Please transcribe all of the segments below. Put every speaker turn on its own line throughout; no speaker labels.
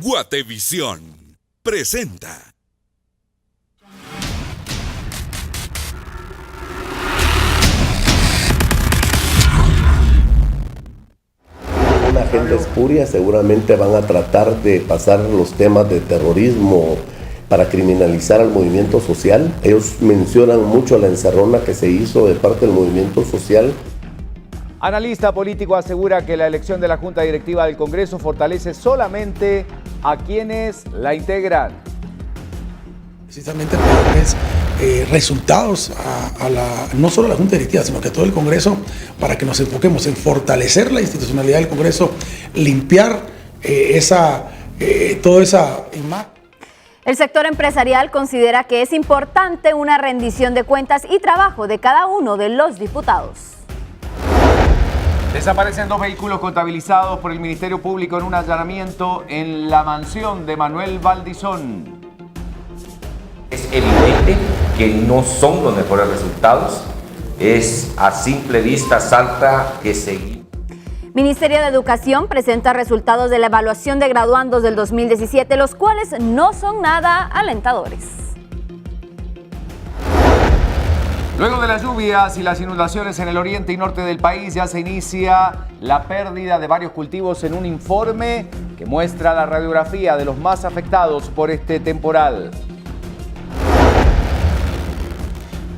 Guatevisión presenta.
Una agenda espuria, seguramente van a tratar de pasar los temas de terrorismo para criminalizar al movimiento social. Ellos mencionan mucho la encerrona que se hizo de parte del movimiento social.
Analista político asegura que la elección de la Junta Directiva del Congreso fortalece solamente a quienes la integran.
Precisamente para darles resultados no solo a la Junta Directiva, sino que a todo el Congreso, para que nos enfoquemos en fortalecer la institucionalidad del Congreso, limpiar toda esa imagen.
El sector empresarial considera que es importante una rendición de cuentas y trabajo de cada uno de los diputados.
Desaparecen 2 vehículos contabilizados por el Ministerio Público en un allanamiento en la mansión de Manuel Valdizón.
Es evidente que no son los mejores resultados. Es a simple vista salta que seguir.
Ministerio de Educación presenta resultados de la evaluación de graduandos del 2017, los cuales no son nada alentadores.
Luego de las lluvias y las inundaciones en el oriente y norte del país, ya se inicia la pérdida de varios cultivos en un informe que muestra la radiografía de los más afectados por este temporal.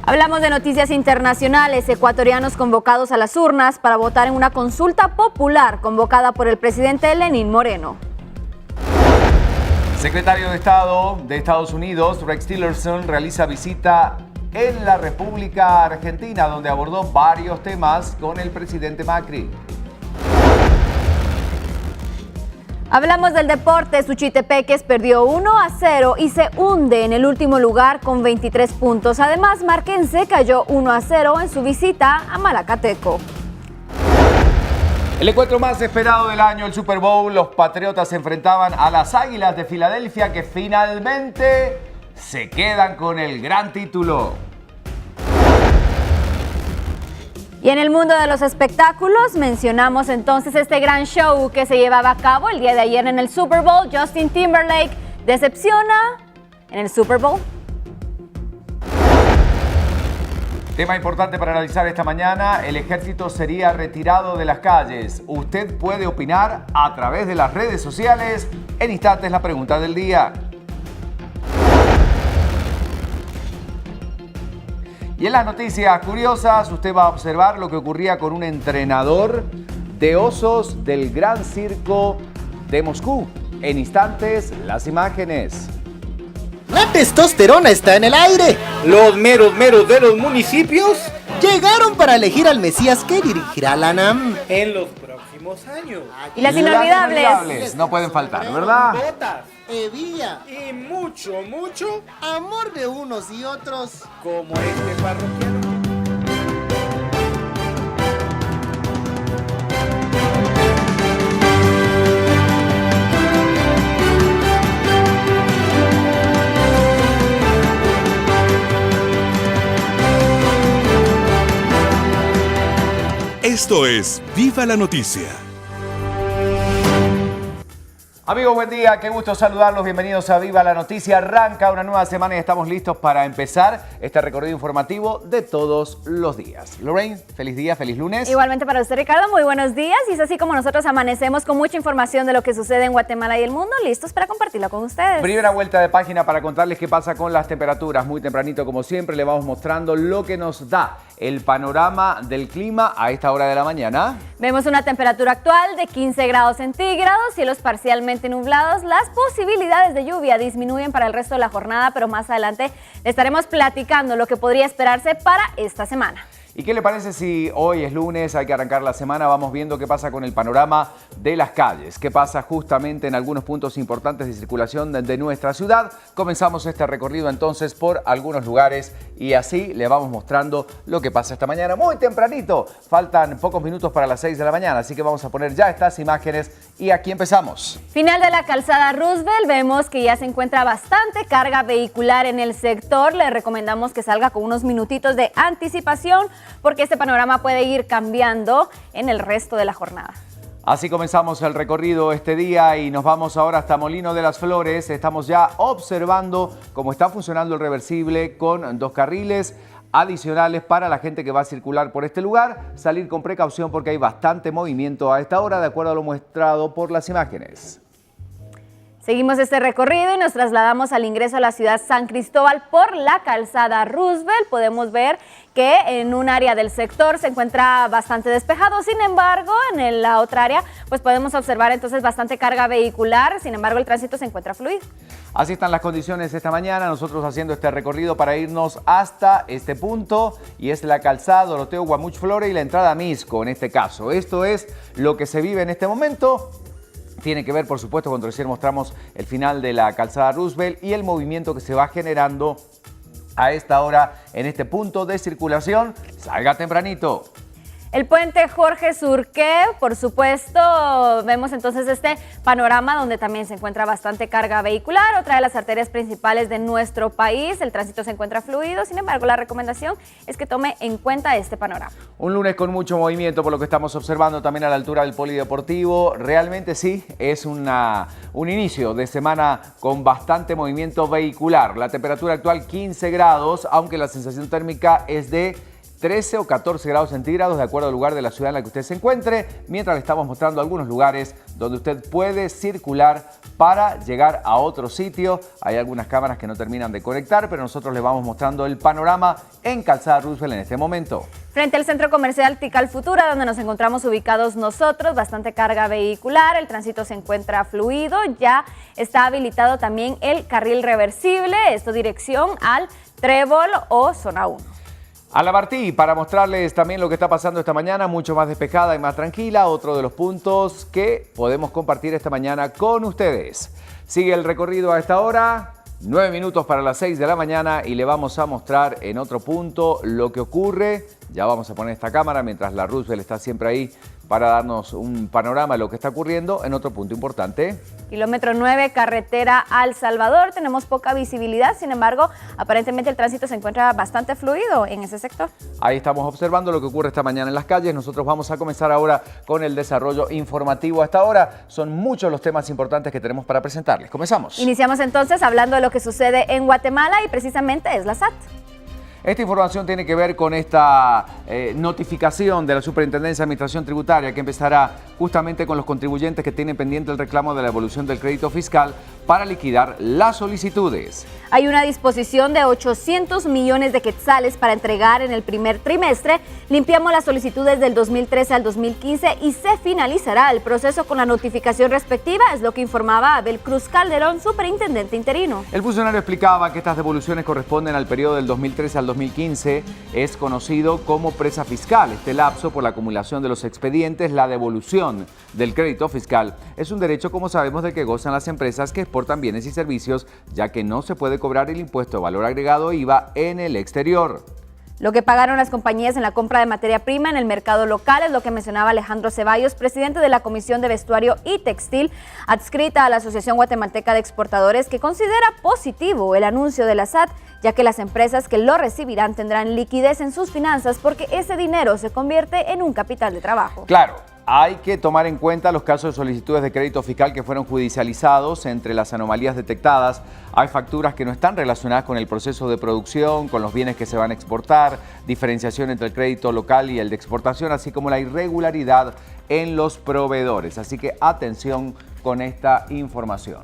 Hablamos de noticias internacionales. Ecuatorianos convocados a las urnas para votar en una consulta popular convocada por el presidente Lenín Moreno.
Secretario de Estado de Estados Unidos, Rex Tillerson, realiza visita en la República Argentina, donde abordó varios temas con el presidente Macri.
Hablamos del deporte. Suchitepeques perdió 1-0 y se hunde en el último lugar con 23 puntos. Además, Marquense cayó 1-0 en su visita a Malacateco.
El encuentro más esperado del año, el Super Bowl, los Patriotas se enfrentaban a las Águilas de Filadelfia, que finalmente se quedan con el gran título.
Y en el mundo de los espectáculos mencionamos entonces este gran show que se llevaba a cabo el día de ayer en el Super Bowl. Justin Timberlake decepciona en el Super Bowl.
Tema importante para analizar esta mañana: el ejército sería retirado de las calles. Usted puede opinar a través de las redes sociales. En instantes la pregunta del día. Y en las noticias curiosas, usted va a observar lo que ocurría con un entrenador de osos del Gran Circo de Moscú. En instantes, las imágenes.
La testosterona está en el aire. Los meros de los municipios llegaron para elegir al Mesías que dirigirá la ANAM en los próximos años.
Y las inolvidables
No pueden faltar, ¿verdad?
Botas, hebilla y mucho amor de unos y otros, como este parroquiano.
Esto es Viva la Noticia.
Amigos, buen día, qué gusto saludarlos, bienvenidos a Viva la Noticia. Arranca una nueva semana y estamos listos para empezar este recorrido informativo de todos los días. Lorraine, feliz día, feliz lunes.
Igualmente para usted, Ricardo, muy buenos días. Y es así como nosotros amanecemos con mucha información de lo que sucede en Guatemala y el mundo, listos para compartirlo con ustedes.
Primera vuelta de página para contarles qué pasa con las temperaturas. Muy tempranito, como siempre, le vamos mostrando lo que nos da el panorama del clima a esta hora de la mañana.
Vemos una temperatura actual de 15 grados centígrados, cielos parcialmente nublados. Las posibilidades de lluvia disminuyen para el resto de la jornada, pero más adelante le estaremos platicando lo que podría esperarse para esta semana.
¿Y qué le parece si hoy es lunes, hay que arrancar la semana, vamos viendo qué pasa con el panorama de las calles, qué pasa justamente en algunos puntos importantes de circulación de nuestra ciudad? Comenzamos este recorrido entonces por algunos lugares y así le vamos mostrando lo que pasa esta mañana muy tempranito. Faltan pocos minutos para las 6 de la mañana, así que vamos a poner ya estas imágenes y aquí empezamos.
Final de la calzada Roosevelt, vemos que ya se encuentra bastante carga vehicular en el sector. Le recomendamos que salga con unos minutitos de anticipación porque este panorama puede ir cambiando en el resto de la jornada.
Así comenzamos el recorrido este día y nos vamos ahora hasta Molino de las Flores. Estamos ya observando cómo está funcionando el reversible con 2 carriles adicionales para la gente que va a circular por este lugar. Salir con precaución porque hay bastante movimiento a esta hora, de acuerdo a lo mostrado por las imágenes.
Seguimos este recorrido y nos trasladamos al ingreso a la ciudad San Cristóbal por la calzada Roosevelt. Podemos ver que en un área del sector se encuentra bastante despejado, sin embargo, en la otra área pues podemos observar entonces bastante carga vehicular, sin embargo el tránsito se encuentra fluido.
Así están las condiciones esta mañana, nosotros haciendo este recorrido para irnos hasta este punto y es la calzada Doroteo Guamuch Flores y la entrada a Misco en este caso. Esto es lo que se vive en este momento. Tiene que ver, por supuesto, cuando recién mostramos el final de la calzada Roosevelt y el movimiento que se va generando a esta hora en este punto de circulación. Salga tempranito.
El puente Jorge Surqué, por supuesto, vemos entonces este panorama donde también se encuentra bastante carga vehicular, otra de las arterias principales de nuestro país, el tránsito se encuentra fluido, sin embargo la recomendación es que tome en cuenta este panorama.
Un lunes con mucho movimiento por lo que estamos observando también a la altura del polideportivo, realmente sí, es un inicio de semana con bastante movimiento vehicular, la temperatura actual 15 grados, aunque la sensación térmica es de 13 o 14 grados centígrados de acuerdo al lugar de la ciudad en la que usted se encuentre, mientras le estamos mostrando algunos lugares donde usted puede circular para llegar a otro sitio. Hay algunas cámaras que no terminan de conectar, pero nosotros les vamos mostrando el panorama en Calzada Roosevelt en este momento.
Frente al centro comercial Tikal Futura, donde nos encontramos ubicados nosotros, bastante carga vehicular, el tránsito se encuentra fluido, ya está habilitado también el carril reversible, esto dirección al Trébol o Zona 1.
A la Martí, para mostrarles también lo que está pasando esta mañana, mucho más despejada y más tranquila, otro de los puntos que podemos compartir esta mañana con ustedes. Sigue el recorrido a esta hora, 9 minutos para las 6 de la mañana y le vamos a mostrar en otro punto lo que ocurre. Ya vamos a poner esta cámara mientras la Roosevelt está siempre ahí para darnos un panorama de lo que está ocurriendo en otro punto importante.
Kilómetro 9, carretera al Salvador. Tenemos poca visibilidad, sin embargo, aparentemente el tránsito se encuentra bastante fluido en ese sector.
Ahí estamos observando lo que ocurre esta mañana en las calles. Nosotros vamos a comenzar ahora con el desarrollo informativo. Hasta ahora son muchos los temas importantes que tenemos para presentarles. Comenzamos.
Iniciamos entonces hablando de lo que sucede en Guatemala y precisamente es la SAT.
Esta información tiene que ver con esta notificación de la Superintendencia de Administración Tributaria que empezará justamente con los contribuyentes que tienen pendiente el reclamo de la evolución del crédito fiscal para liquidar las solicitudes.
Hay una disposición de 800 millones de quetzales para entregar en el primer trimestre. Limpiamos las solicitudes del 2013 al 2015 y se finalizará el proceso con la notificación respectiva, es lo que informaba Abel Cruz Calderón, superintendente interino.
El funcionario explicaba que estas devoluciones corresponden al periodo del 2013 al 2015, es conocido como presa fiscal. Este lapso por la acumulación de los expedientes, la devolución del crédito fiscal, es un derecho, como sabemos, del que gozan las empresas que exportan bienes y servicios, ya que no se puede cobrar el impuesto de valor agregado IVA en el exterior.
Lo que pagaron las compañías en la compra de materia prima en el mercado local es lo que mencionaba Alejandro Ceballos, presidente de la Comisión de Vestuario y Textil, adscrita a la Asociación Guatemalteca de Exportadores, que considera positivo el anuncio de la SAT, ya que las empresas que lo recibirán tendrán liquidez en sus finanzas porque ese dinero se convierte en un capital de trabajo.
Claro. Hay que tomar en cuenta los casos de solicitudes de crédito fiscal que fueron judicializados. Entre las anomalías detectadas hay facturas que no están relacionadas con el proceso de producción, con los bienes que se van a exportar, diferenciación entre el crédito local y el de exportación, así como la irregularidad en los proveedores. Así que atención con esta información.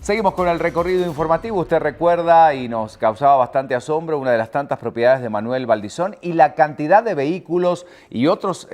Seguimos con el recorrido informativo. Usted recuerda y nos causaba bastante asombro una de las tantas propiedades de Manuel Valdizón y la cantidad de vehículos y otros,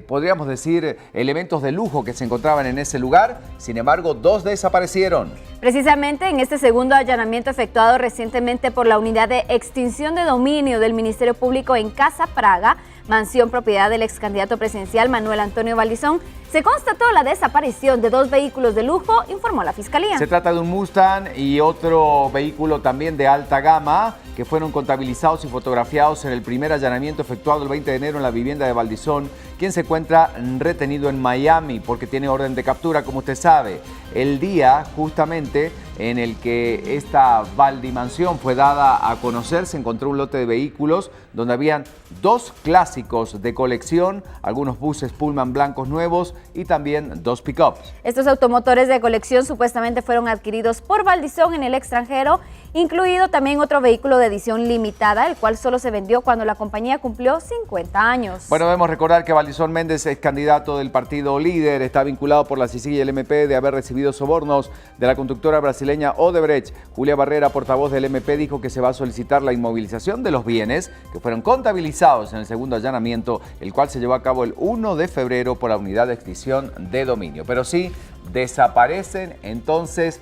podríamos decir, elementos de lujo que se encontraban en ese lugar. Sin embargo, 2 desaparecieron.
Precisamente en este segundo allanamiento efectuado recientemente por la Unidad de Extinción de Dominio del Ministerio Público en Casa Praga, mansión propiedad del ex candidato presidencial Manuel Antonio Valdizón, se constató la desaparición de 2 vehículos de lujo, informó la Fiscalía.
Se trata de un Mustang y otro vehículo también de alta gama que fueron contabilizados y fotografiados en el primer allanamiento efectuado el 20 de enero en la vivienda de Valdizón, quien se encuentra retenido en Miami porque tiene orden de captura, como usted sabe. El día justamente en el que esta Valdimansión fue dada a conocer. Se encontró un lote de vehículos donde habían 2 clásicos de colección, algunos buses Pullman blancos nuevos y también 2 pickups.
Estos automotores de colección supuestamente fueron adquiridos por Valdizón en el extranjero, incluido también otro vehículo de edición limitada, el cual solo se vendió cuando la compañía cumplió 50 años.
Bueno, debemos recordar que Valdizón Méndez es candidato del partido líder, está vinculado por la CICIG y el MP de haber recibido sobornos de la conductora brasileña Odebrecht. Julia Barrera, portavoz del MP, dijo que se va a solicitar la inmovilización de los bienes que fueron contabilizados en el segundo allanamiento, el cual se llevó a cabo el 1 de febrero por la Unidad de Extinción de Dominio. Pero sí, desaparecen entonces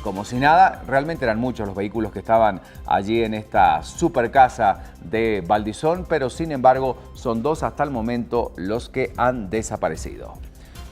como si nada. Realmente eran muchos los vehículos que estaban allí en esta super casa de Valdizón, pero sin embargo son 2 hasta el momento los que han desaparecido.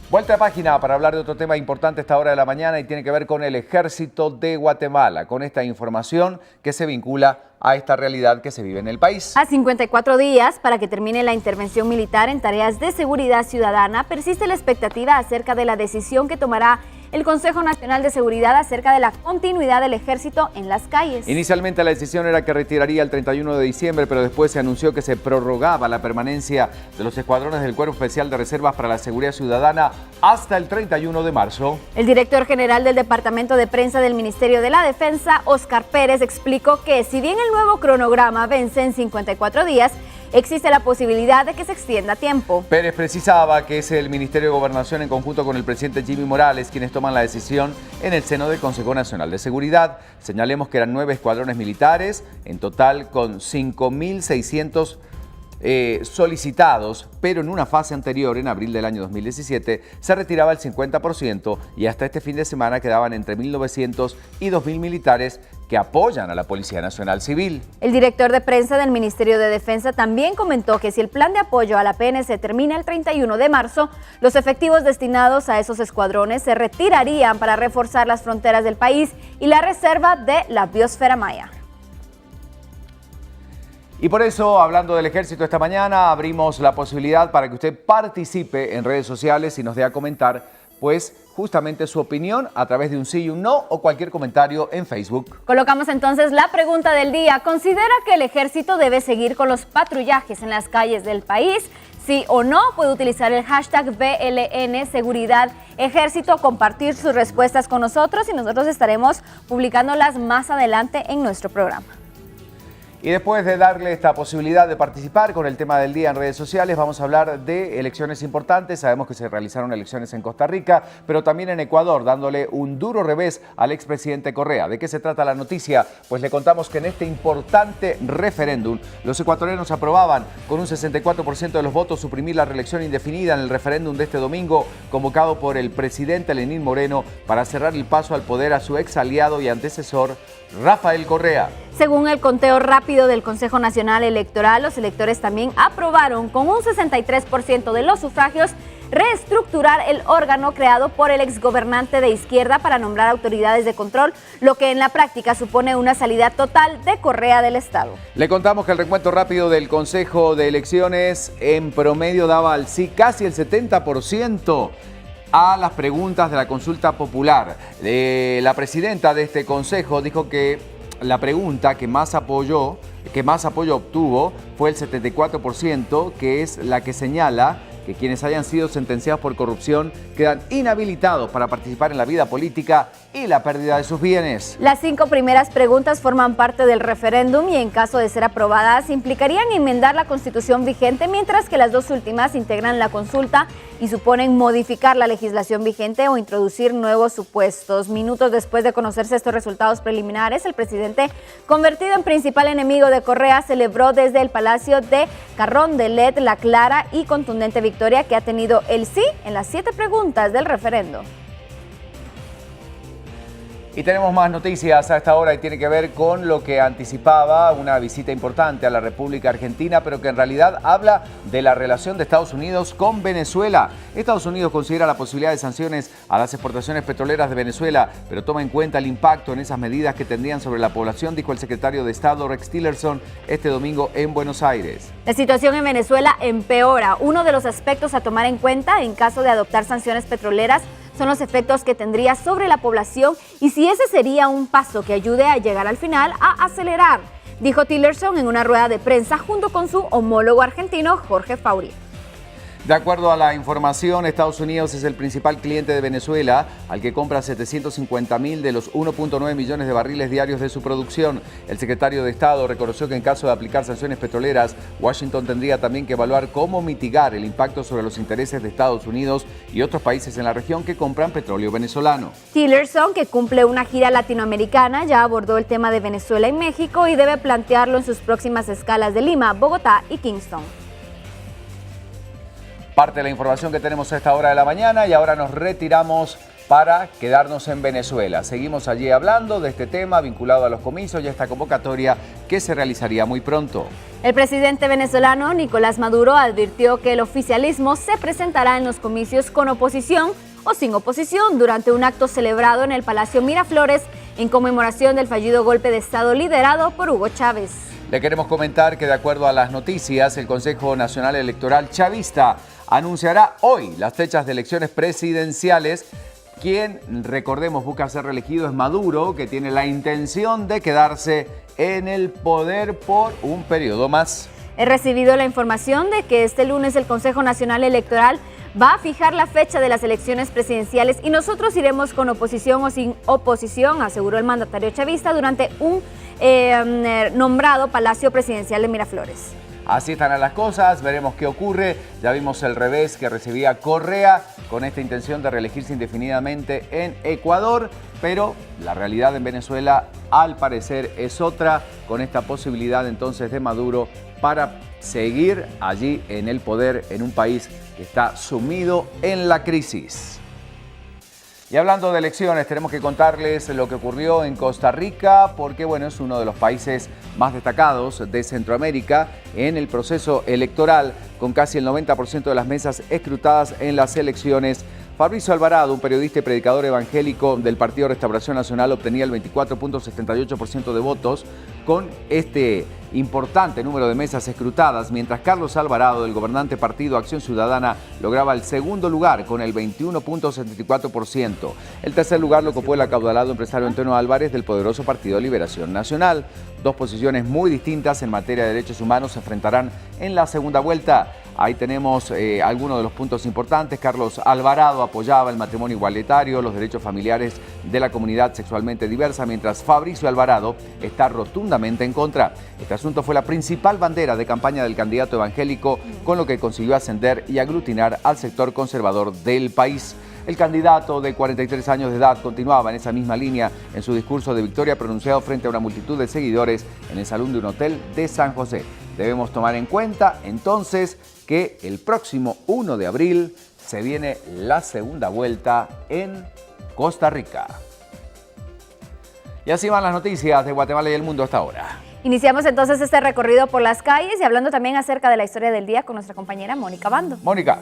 Vuelta de página para hablar de otro tema importante a esta hora de la mañana y tiene que ver con el Ejército de Guatemala, con esta información que se vincula a esta realidad que se vive en el país.
A 54 días para que termine la intervención militar en tareas de seguridad ciudadana, persiste la expectativa acerca de la decisión que tomará el Consejo Nacional de Seguridad acerca de la continuidad del ejército en las calles.
Inicialmente la decisión era que retiraría el 31 de diciembre, pero después se anunció que se prorrogaba la permanencia de los escuadrones del Cuerpo Especial de Reservas para la Seguridad Ciudadana hasta el 31 de marzo.
El director general del Departamento de Prensa del Ministerio de la Defensa, Óscar Pérez, explicó que si bien el nuevo cronograma vence en 54 días, existe la posibilidad de que se extienda a tiempo.
Pérez precisaba que es el Ministerio de Gobernación en conjunto con el presidente Jimmy Morales quienes toman la decisión en el seno del Consejo Nacional de Seguridad. Señalemos que eran 9 escuadrones militares, en total con 5.600 solicitados, pero en una fase anterior, en abril del año 2017, se retiraba el 50% y hasta este fin de semana quedaban entre 1.900 y 2.000 militares que apoyan a la Policía Nacional Civil.
El director de prensa del Ministerio de Defensa también comentó que si el plan de apoyo a la PNC termina el 31 de marzo, los efectivos destinados a esos escuadrones se retirarían para reforzar las fronteras del país y la reserva de la biosfera maya.
Y por eso, hablando del ejército esta mañana, abrimos la posibilidad para que usted participe en redes sociales y nos dé a comentar, pues, justamente su opinión a través de un sí y un no o cualquier comentario en Facebook.
Colocamos entonces la pregunta del día. ¿Considera que el ejército debe seguir con los patrullajes en las calles del país? Sí o no, puede utilizar el hashtag BLN Seguridad Ejército, compartir sus respuestas con nosotros y nosotros estaremos publicándolas más adelante en nuestro programa.
Y después de darle esta posibilidad de participar con el tema del día en redes sociales, vamos a hablar de elecciones importantes. Sabemos que se realizaron elecciones en Costa Rica, pero también en Ecuador, dándole un duro revés al expresidente Correa. ¿De qué se trata la noticia? Pues le contamos que en este importante referéndum, los ecuatorianos aprobaban con un 64% de los votos suprimir la reelección indefinida en el referéndum de este domingo, convocado por el presidente Lenín Moreno para cerrar el paso al poder a su ex aliado y antecesor, Rafael Correa.
Según el conteo rápido del Consejo Nacional Electoral, los electores también aprobaron con un 63% de los sufragios reestructurar el órgano creado por el exgobernante de izquierda para nombrar autoridades de control, lo que en la práctica supone una salida total de Correa del Estado.
Le contamos que el recuento rápido del Consejo de Elecciones en promedio daba al sí casi el 70% a las preguntas de la consulta popular. La presidenta de este consejo dijo que la pregunta que más apoyo obtuvo fue el 74%, que es la que señala que quienes hayan sido sentenciados por corrupción quedan inhabilitados para participar en la vida política y la pérdida de sus bienes.
Las 5 primeras preguntas forman parte del referéndum y en caso de ser aprobadas implicarían enmendar la Constitución vigente, mientras que las 2 últimas integran la consulta y suponen modificar la legislación vigente o introducir nuevos supuestos. Minutos después de conocerse estos resultados preliminares, el presidente, convertido en principal enemigo de Correa, celebró desde el Palacio de Carondelet la clara y contundente victoria que ha tenido el sí en las 7 preguntas del referendo.
Y tenemos más noticias a esta hora y tiene que ver con lo que anticipaba una visita importante a la República Argentina, pero que en realidad habla de la relación de Estados Unidos con Venezuela. Estados Unidos considera la posibilidad de sanciones a las exportaciones petroleras de Venezuela, pero toma en cuenta el impacto en esas medidas que tendrían sobre la población, dijo el secretario de Estado Rex Tillerson este domingo en Buenos Aires.
La situación en Venezuela empeora. Uno de los aspectos a tomar en cuenta en caso de adoptar sanciones petroleras son los efectos que tendría sobre la población y si ese sería un paso que ayude a llegar al final a acelerar, dijo Tillerson en una rueda de prensa junto con su homólogo argentino Jorge Fauri.
De acuerdo a la información, Estados Unidos es el principal cliente de Venezuela, al que compra 750.000 de los 1.9 millones de barriles diarios de su producción. El secretario de Estado reconoció que en caso de aplicar sanciones petroleras, Washington tendría también que evaluar cómo mitigar el impacto sobre los intereses de Estados Unidos y otros países en la región que compran petróleo venezolano.
Tillerson, que cumple una gira latinoamericana, ya abordó el tema de Venezuela y México y debe plantearlo en sus próximas escalas de Lima, Bogotá y Kingston.
Parte de la información que tenemos a esta hora de la mañana y ahora nos retiramos para quedarnos en Venezuela. Seguimos allí hablando de este tema vinculado a los comicios y a esta convocatoria que se realizaría muy pronto.
El presidente venezolano Nicolás Maduro advirtió que el oficialismo se presentará en los comicios con oposición o sin oposición durante un acto celebrado en el Palacio Miraflores en conmemoración del fallido golpe de Estado liderado por Hugo Chávez.
Le queremos comentar que de acuerdo a las noticias, el Consejo Nacional Electoral Chavista anunciará hoy las fechas de elecciones presidenciales. Quien, recordemos, busca ser reelegido es Maduro, que tiene la intención de quedarse en el poder por un periodo más.
He recibido la información de que este lunes el Consejo Nacional Electoral va a fijar la fecha de las elecciones presidenciales y nosotros iremos con oposición o sin oposición, aseguró el mandatario chavista durante un nombrado Palacio Presidencial de Miraflores.
Así están las cosas, veremos qué ocurre. Ya vimos el revés que recibía Correa con esta intención de reelegirse indefinidamente en Ecuador, pero la realidad en Venezuela al parecer es otra, con esta posibilidad entonces de Maduro para seguir allí en el poder en un país que está sumido en la crisis. Y hablando de elecciones, tenemos que contarles lo que ocurrió en Costa Rica, porque bueno, es uno de los países más destacados de Centroamérica en el proceso electoral, con casi el 90% de las mesas escrutadas en las elecciones. Fabricio Alvarado, un periodista y predicador evangélico del Partido Restauración Nacional, obtenía el 24.78% de votos con este importante número de mesas escrutadas, mientras Carlos Alvarado, del gobernante Partido Acción Ciudadana, lograba el segundo lugar con el 21.74%. El tercer lugar lo ocupó el acaudalado empresario Antonio Álvarez del poderoso Partido Liberación Nacional. Dos posiciones muy distintas en materia de derechos humanos se enfrentarán en la segunda vuelta. Ahí tenemos algunos de los puntos importantes. Carlos Alvarado apoyaba el matrimonio igualitario, los derechos familiares de la comunidad sexualmente diversa, mientras Fabricio Alvarado está rotundamente en contra. Este asunto fue la principal bandera de campaña del candidato evangélico, con lo que consiguió ascender y aglutinar al sector conservador del país. El candidato de 43 años de edad continuaba en esa misma línea en su discurso de victoria pronunciado frente a una multitud de seguidores en el salón de un hotel de San José. Debemos tomar en cuenta entonces que el próximo 1 de abril se viene la segunda vuelta en Costa Rica. Y así van las noticias de Guatemala y el mundo hasta ahora.
Iniciamos entonces este recorrido por las calles y hablando también acerca de la historia del día con nuestra compañera Mónica Bando.
Mónica.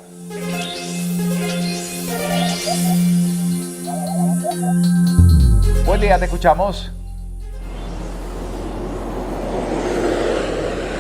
Buen día, te escuchamos.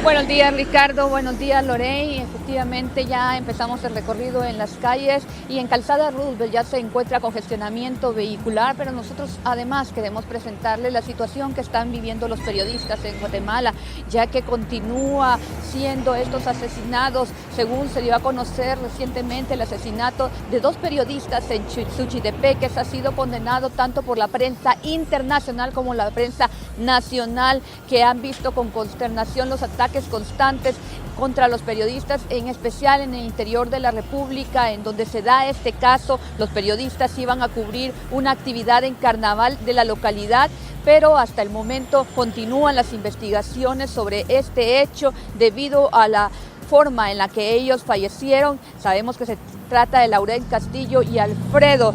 Buenos días, Ricardo. Buenos días, Lorey. Efectivamente, ya empezamos el recorrido en las calles y en Calzada Roosevelt ya se encuentra congestionamiento vehicular, pero nosotros además queremos presentarles la situación que están viviendo los periodistas en Guatemala, ya que continúa siendo estos asesinados. Según se dio a conocer recientemente, el asesinato de 2 periodistas en Suchitepeques ha sido condenado tanto por la prensa internacional como la prensa nacional, que han visto con consternación los ataques constantes contra los periodistas, en especial en el interior de la República, en donde se da este caso. Los periodistas iban a cubrir una actividad en carnaval de la localidad, pero hasta el momento continúan las investigaciones sobre este hecho debido a la forma en la que ellos fallecieron. Sabemos que se trata de Laurel Castillo y Alfredo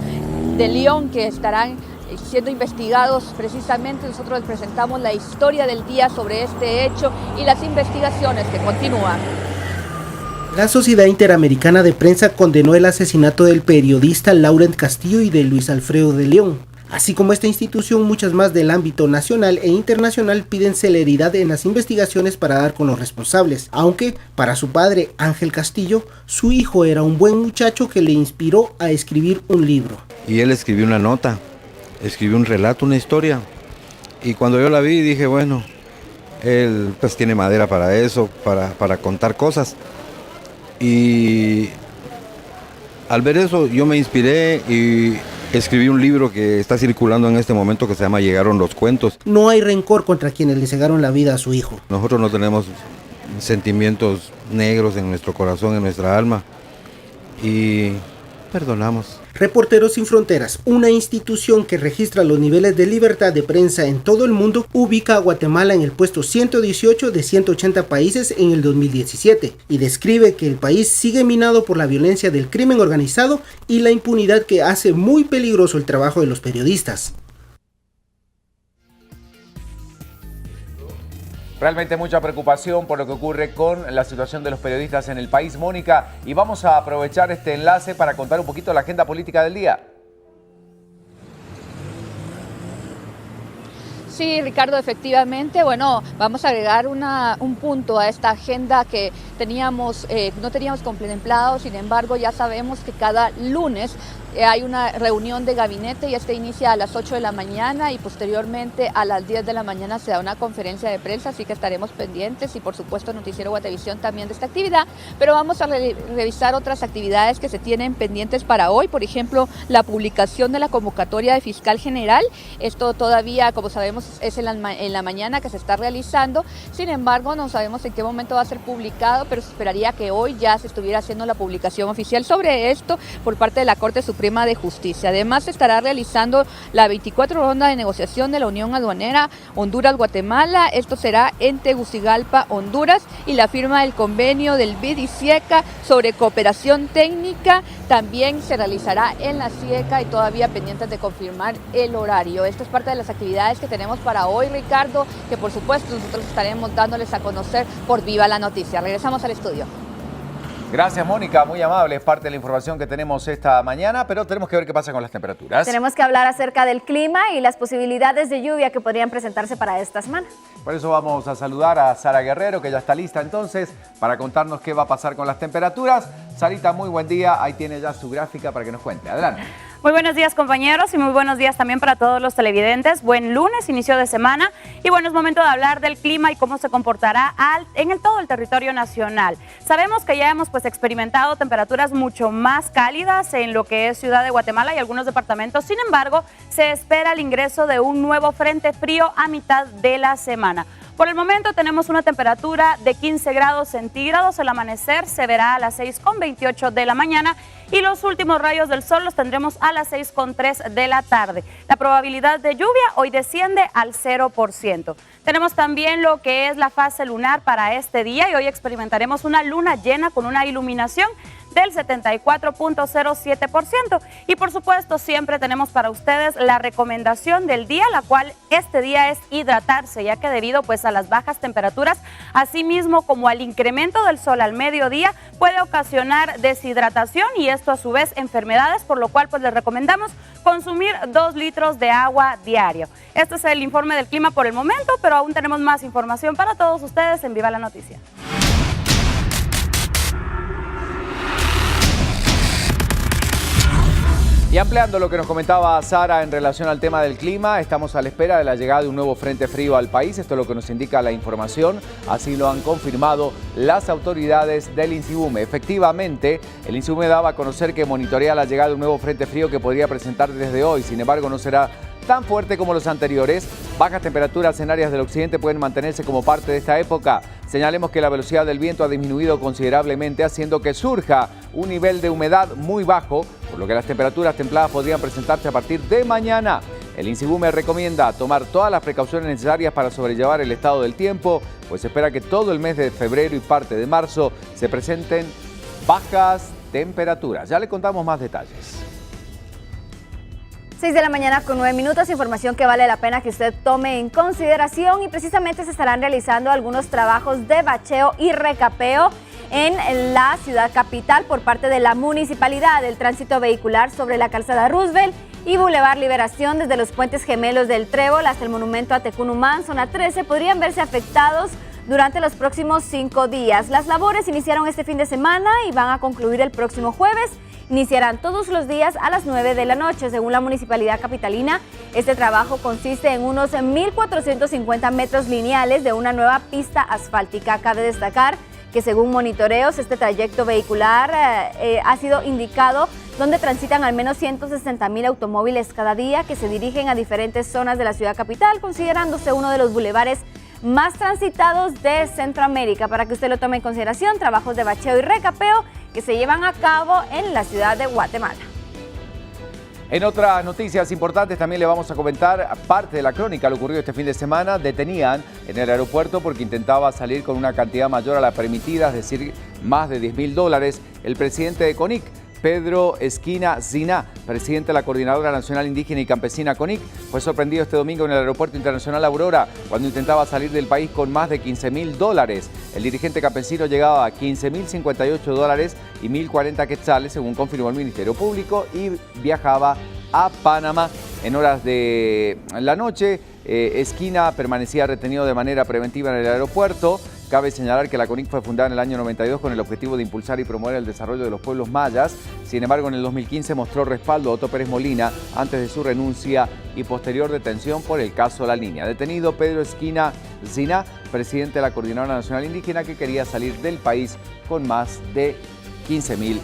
de León, que estarán siendo investigados. Precisamente nosotros les presentamos la historia del día sobre este hecho y las investigaciones que continúan.
La Sociedad Interamericana de Prensa condenó el asesinato del periodista Laurel Castillo y de Luis Alfredo de León. Así como esta institución, muchas más del ámbito nacional e internacional piden celeridad en las investigaciones para dar con los responsables, aunque para su padre, Ángel Castillo, su hijo era un buen muchacho que le inspiró a escribir un libro.
Y él escribió una nota, escribió un relato, una historia, y cuando yo la vi dije, bueno, él pues tiene madera para eso, para contar cosas, y al ver eso yo me inspiré y escribí un libro que está circulando en este momento que se llama Llegaron los cuentos.
No hay rencor contra quienes le cegaron la vida a su hijo.
Nosotros no tenemos sentimientos negros en nuestro corazón, en nuestra alma, y perdonamos.
Reporteros Sin Fronteras, una institución que registra los niveles de libertad de prensa en todo el mundo, ubica a Guatemala en el puesto 118 de 180 países en el 2017 y describe que el país sigue minado por la violencia del crimen organizado y la impunidad que hace muy peligroso el trabajo de los periodistas.
Realmente mucha preocupación por lo que ocurre con la situación de los periodistas en el país, Mónica, y vamos a aprovechar este enlace para contar un poquito la agenda política del día.
Sí, Ricardo, efectivamente, bueno, vamos a agregar un punto a esta agenda que no teníamos contemplado, sin embargo ya sabemos que cada lunes hay una reunión de gabinete y inicia a las 8 de la mañana y posteriormente a las 10 de la mañana se da una conferencia de prensa, así que estaremos pendientes y por supuesto Noticiero Guatevisión también de esta actividad, pero vamos a revisar otras actividades que se tienen pendientes para hoy, por ejemplo, la publicación de la convocatoria de fiscal general, esto todavía, como sabemos, es en la mañana que se está realizando, sin embargo no sabemos en qué momento va a ser publicado, pero se esperaría que hoy ya se estuviera haciendo la publicación oficial sobre esto por parte de la Corte Suprema de Justicia. Además se estará realizando la 24 ronda de negociación de la Unión Aduanera Honduras-Guatemala, esto será en Tegucigalpa, Honduras, y la firma del convenio del BID y CIECA sobre cooperación técnica también se realizará en la CIECA y todavía pendientes de confirmar el horario. Esto es parte de las actividades que tenemos para hoy, Ricardo, que por supuesto nosotros estaremos dándoles a conocer por Viva la Noticia. Regresamos al estudio.
Gracias, Mónica, muy amable, es parte de la información que tenemos esta mañana, pero tenemos que ver qué pasa con las temperaturas.
Tenemos que hablar acerca del clima y las posibilidades de lluvia que podrían presentarse para esta semana.
Por eso vamos a saludar a Sara Guerrero, que ya está lista entonces para contarnos qué va a pasar con las temperaturas. Sarita, muy buen día, ahí tiene ya su gráfica para que nos cuente. Adelante.
Muy buenos días, compañeros, y muy buenos días también para todos los televidentes. Buen lunes, inicio de semana, y bueno, es momento de hablar del clima y cómo se comportará en todo el territorio nacional. Sabemos que ya hemos experimentado temperaturas mucho más cálidas en lo que es Ciudad de Guatemala y algunos departamentos. Sin embargo, se espera el ingreso de un nuevo frente frío a mitad de la semana. Por el momento tenemos una temperatura de 15 grados centígrados, el amanecer se verá a las 6:28 de la mañana y los últimos rayos del sol los tendremos a las 6:03 de la tarde. La probabilidad de lluvia hoy desciende al 0%. Tenemos también lo que es la fase lunar para este día y hoy experimentaremos una luna llena con una iluminación del 74.07%. Y por supuesto siempre tenemos para ustedes la recomendación del día, la cual este día es hidratarse, ya que debido a las bajas temperaturas, así mismo como al incremento del sol al mediodía, puede ocasionar deshidratación y esto a su vez enfermedades, por lo cual les recomendamos consumir 2 litros de agua diario. Este es el informe del clima por el momento, pero aún tenemos más información para todos ustedes en Viva la Noticia.
Y ampliando lo que nos comentaba Sara en relación al tema del clima, estamos a la espera de la llegada de un nuevo frente frío al país. Esto es lo que nos indica la información, así lo han confirmado las autoridades del INSIBUME. Efectivamente, el INSIBUME daba a conocer que monitorea la llegada de un nuevo frente frío que podría presentar desde hoy. Sin embargo, no será tan fuerte como los anteriores. Bajas temperaturas en áreas del occidente pueden mantenerse como parte de esta época. Señalemos que la velocidad del viento ha disminuido considerablemente, haciendo que surja un nivel de humedad muy bajo, por lo que las temperaturas templadas podrían presentarse a partir de mañana. El INSIBUME recomienda tomar todas las precauciones necesarias para sobrellevar el estado del tiempo, pues se espera que todo el mes de febrero y parte de marzo se presenten bajas temperaturas. Ya le contamos más detalles.
6 de la mañana con 9 minutos, información que vale la pena que usted tome en consideración y precisamente se estarán realizando algunos trabajos de bacheo y recapeo en la ciudad capital por parte de la municipalidad. El tránsito vehicular sobre la calzada Roosevelt y Boulevard Liberación, desde los puentes gemelos del Trébol hasta el monumento a Tecunumán, zona 13, podrían verse afectados durante los próximos 5 días. Las labores iniciaron este fin de semana y van a concluir el próximo jueves. Iniciarán todos los días a las 9 de la noche. Según la Municipalidad Capitalina, este trabajo consiste en unos 1.450 metros lineales de una nueva pista asfáltica. Cabe destacar que según monitoreos, este trayecto vehicular ha sido indicado donde transitan al menos 160,000 automóviles cada día que se dirigen a diferentes zonas de la ciudad capital, considerándose uno de los bulevares más transitados de Centroamérica. Para que usted lo tome en consideración, trabajos de bacheo y recapeo que se llevan a cabo en la ciudad de Guatemala.
En otras noticias importantes también le vamos a comentar parte de la crónica. Lo ocurrido este fin de semana, detenían en el aeropuerto porque intentaba salir con una cantidad mayor a la permitida, es decir, más de $10,000. El presidente de CONIC, Pedro Esquina Ziná, presidente de la Coordinadora Nacional Indígena y Campesina CONIC, fue sorprendido este domingo en el Aeropuerto Internacional Aurora cuando intentaba salir del país con más de $15,000. El dirigente campesino llegaba a $15,058 y 1.040 quetzales, según confirmó el Ministerio Público, y viajaba a Panamá. En horas de la noche, Esquina permanecía retenido de manera preventiva en el aeropuerto. Cabe señalar que la CONIC fue fundada en el año 92 con el objetivo de impulsar y promover el desarrollo de los pueblos mayas. Sin embargo, en el 2015 mostró respaldo a Otto Pérez Molina antes de su renuncia y posterior detención por el caso La Niña. Detenido Pedro Esquina Ziná, presidente de la Coordinadora Nacional Indígena, que quería salir del país con más de $15,000.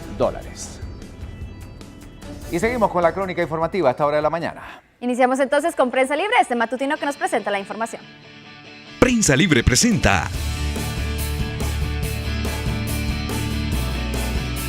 Y seguimos con la crónica informativa a esta hora de la mañana.
Iniciamos entonces con Prensa Libre, este matutino que nos presenta la información.
Prensa Libre presenta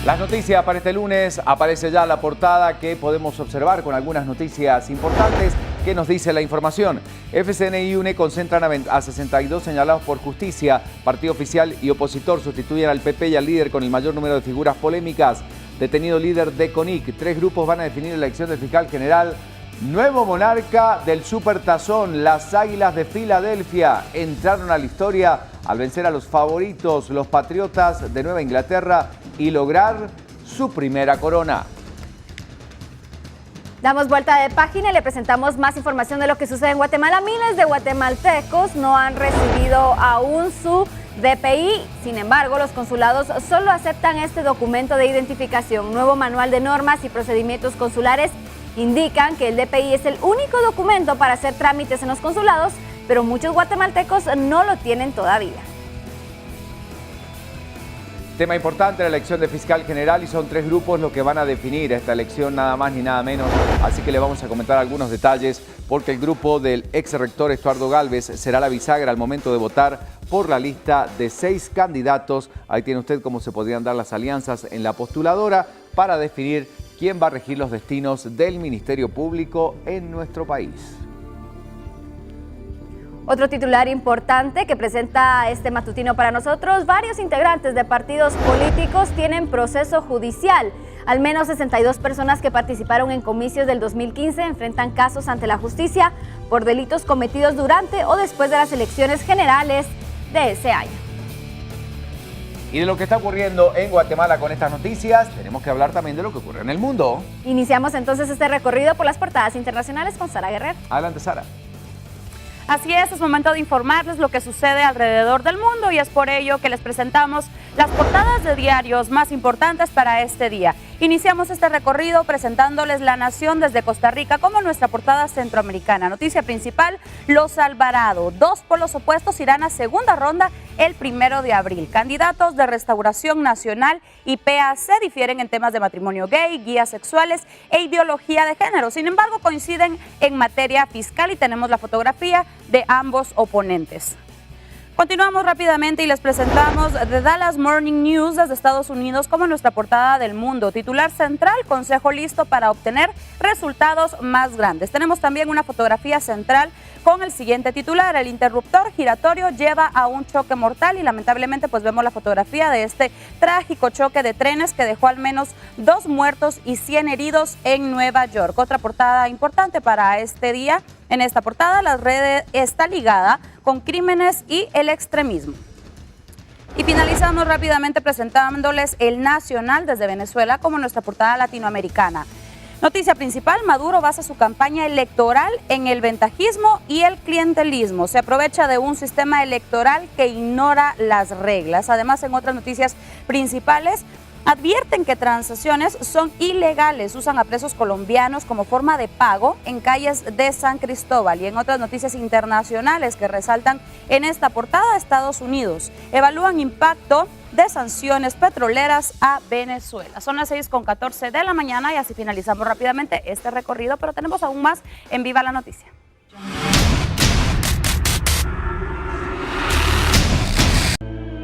Las noticias para este lunes. Aparece ya la portada que podemos observar con algunas noticias importantes. ¿Qué nos dice la información? FCN y UNE concentran a 62 señalados por justicia. Partido oficial y opositor sustituyen al PP y al líder con el mayor número de figuras polémicas. Detenido líder de CONIC. 3 grupos van a definir la elección del fiscal general. Nuevo monarca del Supertazón. Las Águilas de Filadelfia entraron a la historia al vencer a los favoritos, los Patriotas de Nueva Inglaterra, y lograr su primera corona.
Damos vuelta de página y le presentamos más información de lo que sucede en Guatemala. Miles de guatemaltecos no han recibido aún su DPI. Sin embargo, los consulados solo aceptan este documento de identificación. Nuevo manual de normas y procedimientos consulares indican que el DPI es el único documento para hacer trámites en los consulados, pero muchos guatemaltecos no lo tienen todavía.
Tema importante, la elección de fiscal general, y son 3 grupos los que van a definir esta elección, nada más ni nada menos. Así que le vamos a comentar algunos detalles, porque el grupo del ex rector Estuardo Gálvez será la bisagra al momento de votar por la lista de 6 candidatos. Ahí tiene usted cómo se podrían dar las alianzas en la postuladora para definir quién va a regir los destinos del Ministerio Público en nuestro país.
Otro titular importante que presenta este matutino para nosotros: varios integrantes de partidos políticos tienen proceso judicial. Al menos 62 personas que participaron en comicios del 2015 enfrentan casos ante la justicia por delitos cometidos durante o después de las elecciones generales de ese año.
Y de lo que está ocurriendo en Guatemala con estas noticias, tenemos que hablar también de lo que ocurre en el mundo.
Iniciamos entonces este recorrido por las portadas internacionales con Sara Guerrero.
Adelante, Sara.
Así es momento de informarles lo que sucede alrededor del mundo, y es por ello que les presentamos las portadas de diarios más importantes para este día. Iniciamos este recorrido presentándoles La Nación desde Costa Rica como nuestra portada centroamericana. Noticia principal: Los Alvarado. 2 polos opuestos irán a segunda ronda el 1 de abril. Candidatos de Restauración Nacional y PAC difieren en temas de matrimonio gay, guías sexuales e ideología de género. Sin embargo, coinciden en materia fiscal y tenemos la fotografía de ambos oponentes. Continuamos rápidamente y les presentamos The Dallas Morning News desde Estados Unidos como nuestra portada del mundo. Titular central: Consejo listo para obtener resultados más grandes. Tenemos también una fotografía central con el siguiente titular: El interruptor giratorio lleva a un choque mortal, y lamentablemente pues vemos la fotografía de este trágico choque de trenes que dejó al menos 2 muertos y 100 heridos en Nueva York. Otra portada importante para este día: en esta portada, la red está ligada con crímenes y el extremismo. Y finalizamos rápidamente presentándoles El Nacional desde Venezuela como nuestra portada latinoamericana. Noticia principal, Maduro basa su campaña electoral en el ventajismo y el clientelismo. Se aprovecha de un sistema electoral que ignora las reglas. Además, en otras noticias principales, advierten que transacciones son ilegales. Usan a presos colombianos como forma de pago en calles de San Cristóbal. Y en otras noticias internacionales que resaltan en esta portada, Estados Unidos evalúan impacto de sanciones petroleras a Venezuela. Son las 6:14 de la mañana y así finalizamos rápidamente este recorrido, pero tenemos aún más en Viva la Noticia.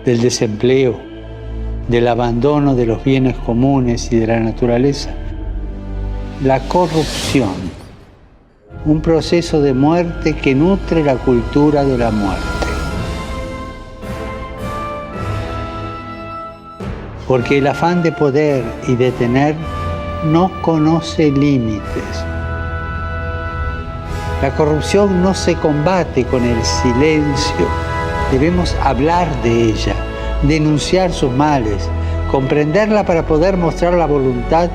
Del desempleo, del abandono de los bienes comunes y de la naturaleza. La corrupción, un proceso de muerte que nutre la cultura de la muerte. Porque el afán de poder y de tener no conoce límites. La corrupción no se combate con el silencio. Debemos hablar de ella, denunciar sus males, comprenderla para poder mostrar la voluntad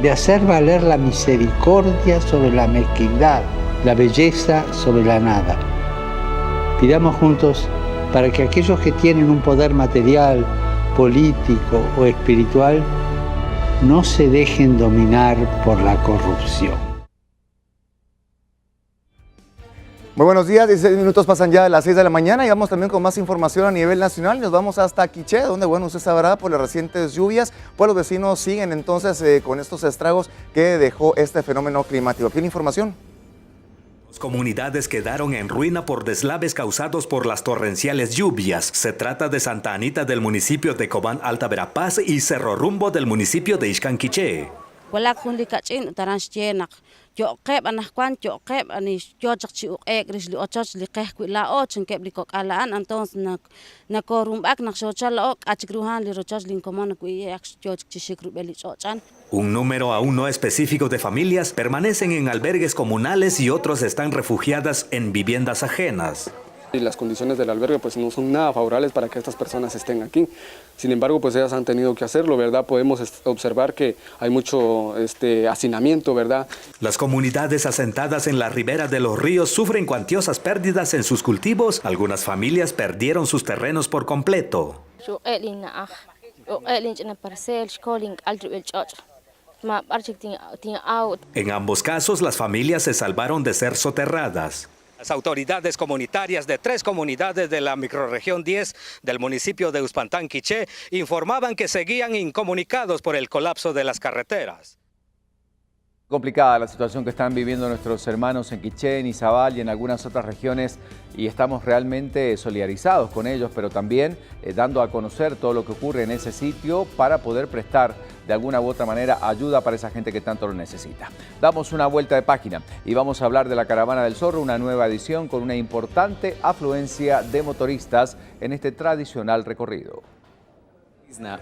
de hacer valer la misericordia sobre la mezquindad, la belleza sobre la nada. Pidamos juntos para que aquellos que tienen un poder material, político o espiritual no se dejen dominar por la corrupción.
Muy buenos días, 16 minutos pasan ya de las 6 de la mañana y vamos también con más información a nivel nacional. Nos vamos hasta Quiché, donde, bueno, usted sabrá, por las recientes lluvias, pues los vecinos siguen entonces con estos estragos que dejó este fenómeno climático. ¿Tiene información?
Comunidades quedaron en ruina por deslaves causados por las torrenciales lluvias. Se trata de Santa Anita del municipio de Cobán Alta Verapaz y Cerro Rumbo del municipio de Ixcán Quiché. Un número aún no específico de familias permanecen en albergues comunales y otros están refugiadas en viviendas ajenas.
Y las condiciones del albergue pues no son nada favorables para que estas personas estén aquí. Sin embargo, pues ellas han tenido que hacerlo, ¿verdad? Podemos observar que hay mucho hacinamiento, ¿verdad?
Las comunidades asentadas en la ribera de los ríos sufren cuantiosas pérdidas en sus cultivos. Algunas familias perdieron sus terrenos por completo. En ambos casos, las familias se salvaron de ser soterradas.
Las autoridades comunitarias de 3 comunidades de la microrregión 10 del municipio de Uspantán Quiché informaban que seguían incomunicados por el colapso de las carreteras.
Complicada la situación que están viviendo nuestros hermanos en Quiché, en Izabal y en algunas otras regiones, y estamos realmente solidarizados con ellos, pero también dando a conocer todo lo que ocurre en ese sitio para poder prestar de alguna u otra manera ayuda para esa gente que tanto lo necesita. Damos una vuelta de página y vamos a hablar de la Caravana del Zorro, una nueva edición con una importante afluencia de motoristas en este tradicional recorrido.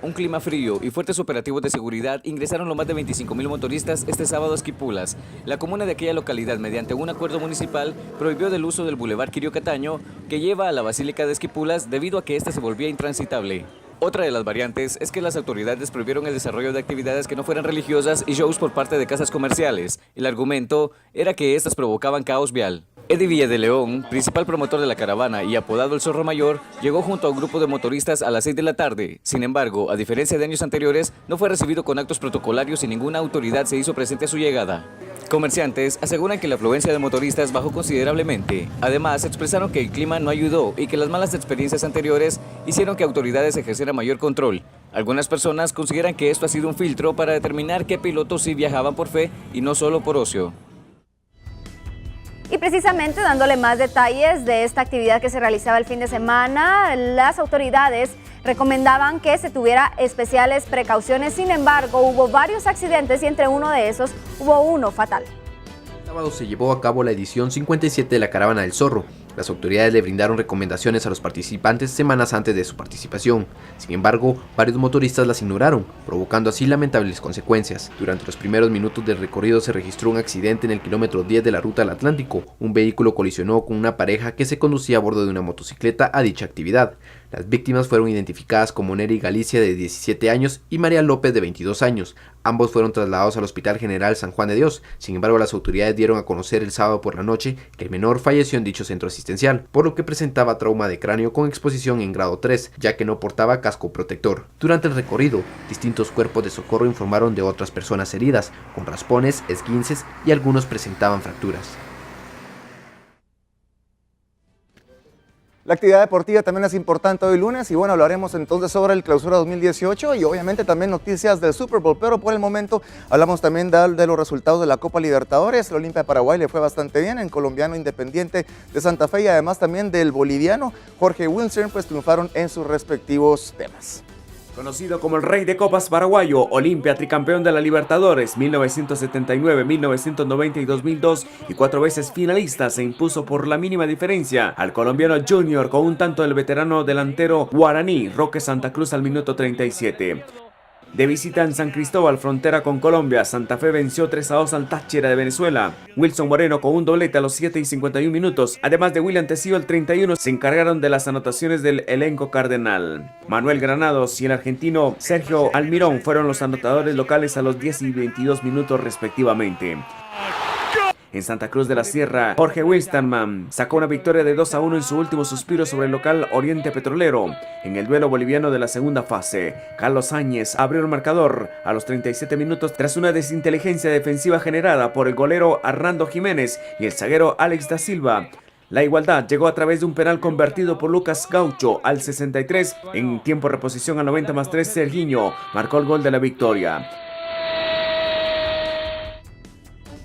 Un clima frío y fuertes operativos de seguridad ingresaron los más de 25.000 motoristas este sábado a Esquipulas. La comuna de aquella localidad, mediante un acuerdo municipal, prohibió el uso del Boulevard Quirio Cataño, que lleva a la Basílica de Esquipulas debido a que ésta se volvía intransitable. Otra de las variantes es que las autoridades prohibieron el desarrollo de actividades que no fueran religiosas y shows por parte de casas comerciales. El argumento era que estas provocaban caos vial. Eddie Villa de León, principal promotor de la caravana y apodado el Zorro Mayor, llegó junto a un grupo de motoristas a las 6 de la tarde. Sin embargo, a diferencia de años anteriores, no fue recibido con actos protocolarios y ninguna autoridad se hizo presente a su llegada. Comerciantes aseguran que la afluencia de motoristas bajó considerablemente. Además, expresaron que el clima no ayudó y que las malas experiencias anteriores hicieron que autoridades ejercieran mayor control. Algunas personas consideran que esto ha sido un filtro para determinar qué pilotos sí viajaban por fe y no solo por ocio.
Y precisamente dándole más detalles de esta actividad que se realizaba el fin de semana, las autoridades recomendaban que se tuviera especiales precauciones. Sin embargo, hubo varios accidentes y entre uno de esos hubo uno fatal.
El sábado se llevó a cabo la edición 57 de la Caravana del Zorro. Las autoridades le brindaron recomendaciones a los participantes semanas antes de su participación. Sin embargo, varios motoristas las ignoraron, provocando así lamentables consecuencias. Durante los primeros minutos del recorrido se registró un accidente en el kilómetro 10 de la ruta al Atlántico. Un vehículo colisionó con una pareja que se conducía a bordo de una motocicleta a dicha actividad. Las víctimas fueron identificadas como Neri Galicia, de 17 años, y María López, de 22 años. Ambos fueron trasladados al Hospital General San Juan de Dios. Sin embargo, las autoridades dieron a conocer el sábado por la noche que el menor falleció en dicho centro asistencial, por lo que presentaba trauma de cráneo con exposición en grado 3, ya que no portaba casco protector. Durante el recorrido, distintos cuerpos de socorro informaron de otras personas heridas, con raspones, esguinces y algunos presentaban fracturas.
La actividad deportiva también es importante hoy lunes y bueno, hablaremos entonces sobre el Clausura 2018 y obviamente también noticias del Super Bowl, pero por el momento hablamos también de los resultados de la Copa Libertadores. El Olimpia de Paraguay le fue bastante bien, en colombiano Independiente de Santa Fe y además también del boliviano Jorge Wilson, pues triunfaron en sus respectivos temas.
Conocido como el Rey de Copas paraguayo, Olimpia, tricampeón de la Libertadores 1979, 1990 y 2002 y 4 veces finalista, se impuso por la mínima diferencia al colombiano Junior con un tanto del veterano delantero guaraní Roque Santa Cruz al minuto 37. De visita en San Cristóbal, frontera con Colombia, Santa Fe venció 3-2 al Táchira de Venezuela. Wilson Moreno con un doblete a los 7 y 51 minutos, además de William Tecillo al 31, se encargaron de las anotaciones del elenco cardenal. Manuel Granados y el argentino Sergio Almirón fueron los anotadores locales a los 10 y 22 minutos respectivamente. En Santa Cruz de la Sierra, Jorge Wilstermann sacó una victoria de 2-1 en su último suspiro sobre el local Oriente Petrolero. En el duelo boliviano de la segunda fase, Carlos Áñez abrió el marcador a los 37 minutos tras una desinteligencia defensiva generada por el golero Arnando Jiménez y el zaguero Alex da Silva. La igualdad llegó a través de un penal convertido por Lucas Gaucho al 63. En tiempo de reposición al 90+3, Sergiño marcó el gol de la victoria.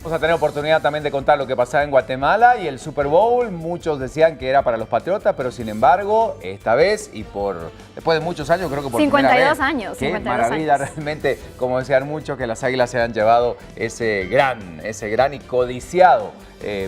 Vamos a tener oportunidad también de contar lo que pasaba en Guatemala y el Super Bowl. Muchos decían que era para los Patriotas, pero sin embargo, esta vez y después de muchos años, creo que por
52 años.
Qué
52
maravilla
años.
realmente, como decían muchos, que las Águilas se han llevado ese gran y codiciado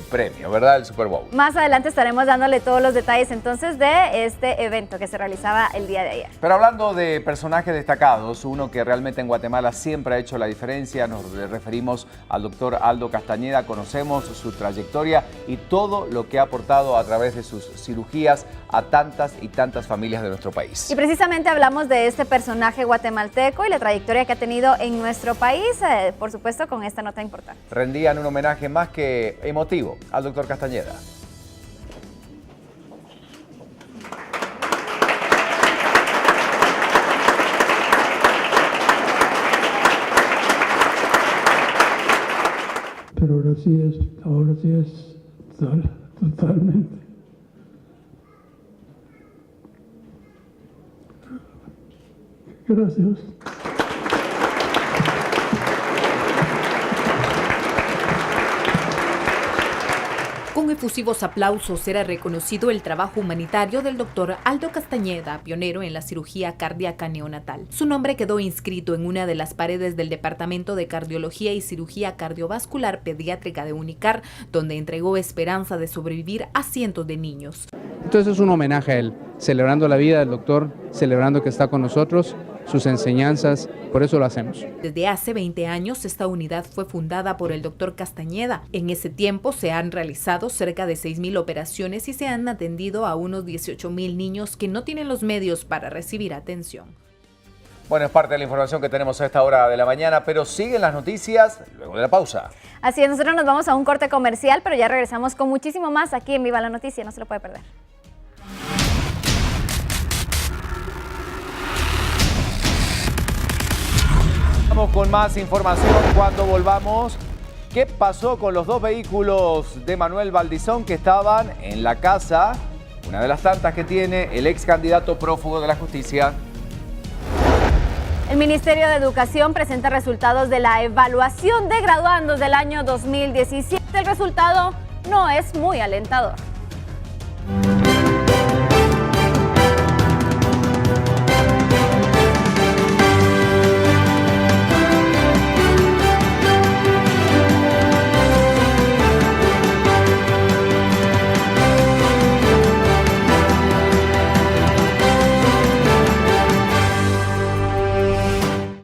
premio, ¿verdad? El Super Bowl.
Más adelante estaremos dándole todos los detalles entonces de este evento que se realizaba el día de ayer.
Pero hablando de personajes destacados, uno que realmente en Guatemala siempre ha hecho la diferencia, nos referimos al doctor Aldo Castañeda. Conocemos su trayectoria y todo lo que ha aportado a través de sus cirugías a tantas y tantas familias de nuestro país.
Y precisamente hablamos de este personaje guatemalteco y la trayectoria que ha tenido en nuestro país, por supuesto con esta nota importante.
Rendían un homenaje más que emotivo al doctor Castañeda.
Pero ahora sí es totalmente. Gracias.
Con efusivos aplausos era reconocido el trabajo humanitario del doctor Aldo Castañeda, pionero en la cirugía cardíaca neonatal. Su nombre quedó inscrito en una de las paredes del Departamento de Cardiología y Cirugía Cardiovascular Pediátrica de Unicar, donde entregó esperanza de sobrevivir a cientos de niños.
Entonces es un homenaje a él, celebrando la vida del doctor, celebrando que está con nosotros, sus enseñanzas, por eso lo hacemos.
Desde hace 20 años esta unidad fue fundada por el doctor Castañeda. En ese tiempo se han realizado cerca de 6,000 operaciones y se han atendido a unos 18,000 niños que no tienen los medios para recibir atención.
Bueno, es parte de la información que tenemos a esta hora de la mañana, pero siguen las noticias luego de la pausa.
Así es, nosotros nos vamos a un corte comercial, pero ya regresamos con muchísimo más aquí en Viva la Noticia, no se lo puede perder.
Vamos con más información cuando volvamos. ¿Qué pasó con los dos vehículos de Manuel Valdizón que estaban en la casa, una de las tantas que tiene el ex candidato prófugo de la justicia?
El Ministerio de Educación presenta resultados de la evaluación de graduandos del año 2017. El resultado no es muy alentador.